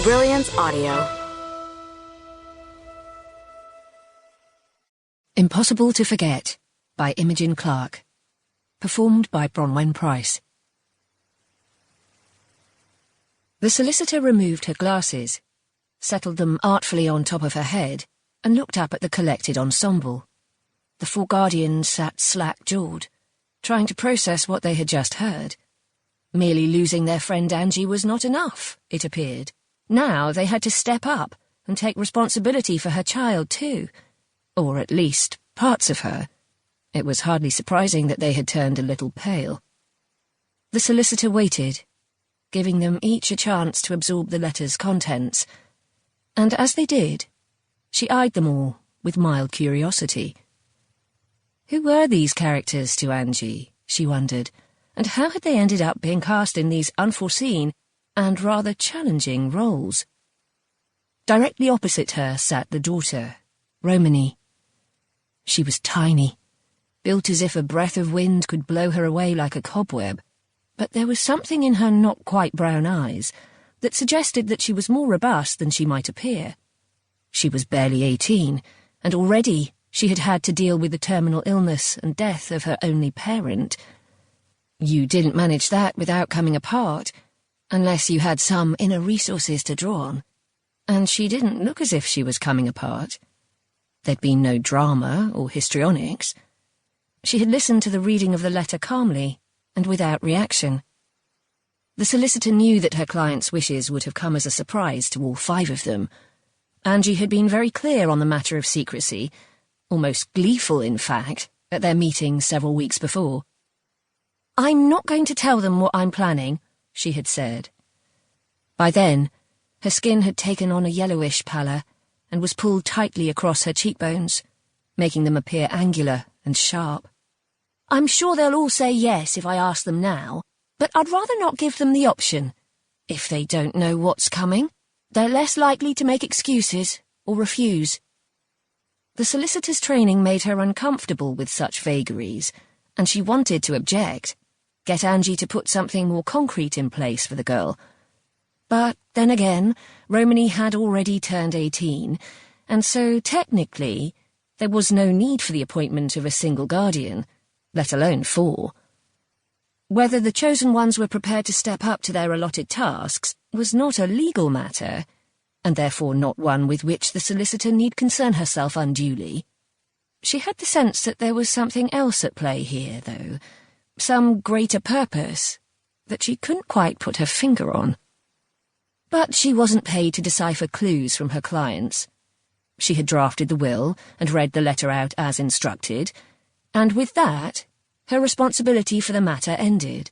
Brilliance Audio. Impossible to Forget by Imogen Clark. Performed by Bronwen Price. The solicitor removed her glasses, settled them artfully on top of her head, and looked up at the collected ensemble. The four guardians sat slack-jawed, trying to process what they had just heard. Merely losing their friend Angie was not enough, it appeared. Now they had to step up and take responsibility for her child too, or at least parts of her. It was hardly surprising that they had turned a little pale. The solicitor waited, giving them each a chance to absorb the letter's contents, and as they did, she eyed them all with mild curiosity. Who were these characters to Angie, she wondered, and how had they ended up being cast in these unforeseen and rather challenging roles? Directly opposite her sat the daughter, Romany. She was tiny, built as if a breath of wind could blow her away like a cobweb, but there was something in her not-quite-brown eyes that suggested that she was more robust than she might appear. She was barely 18, and already she had had to deal with the terminal illness and death of her only parent. You didn't manage that without coming apart, unless you had some inner resources to draw on. And she didn't look as if she was coming apart. There'd been no drama or histrionics. She had listened to the reading of the letter calmly and without reaction. The solicitor knew that her client's wishes would have come as a surprise to all five of them. Angie had been very clear on the matter of secrecy, almost gleeful, in fact, at their meeting several weeks before. "I'm not going to tell them what I'm planning," she had said. By then, her skin had taken on a yellowish pallor and was pulled tightly across her cheekbones, making them appear angular and sharp. "I'm sure they'll all say yes if I ask them now, but I'd rather not give them the option. If they don't know what's coming, they're less likely to make excuses or refuse." The solicitor's training made her uncomfortable with such vagaries, and she wanted to object, get Angie to put something more concrete in place for the girl. But then again, Romany had already turned 18, and so technically there was no need for the appointment of a single guardian, let alone 4. Whether the chosen ones were prepared to step up to their allotted tasks was not a legal matter, and therefore not one with which the solicitor need concern herself unduly. She had the sense that there was something else at play here, though, some greater purpose that she couldn't quite put her finger on. But she wasn't paid to decipher clues from her clients. She had drafted the will and read the letter out as instructed, and with that, her responsibility for the matter ended.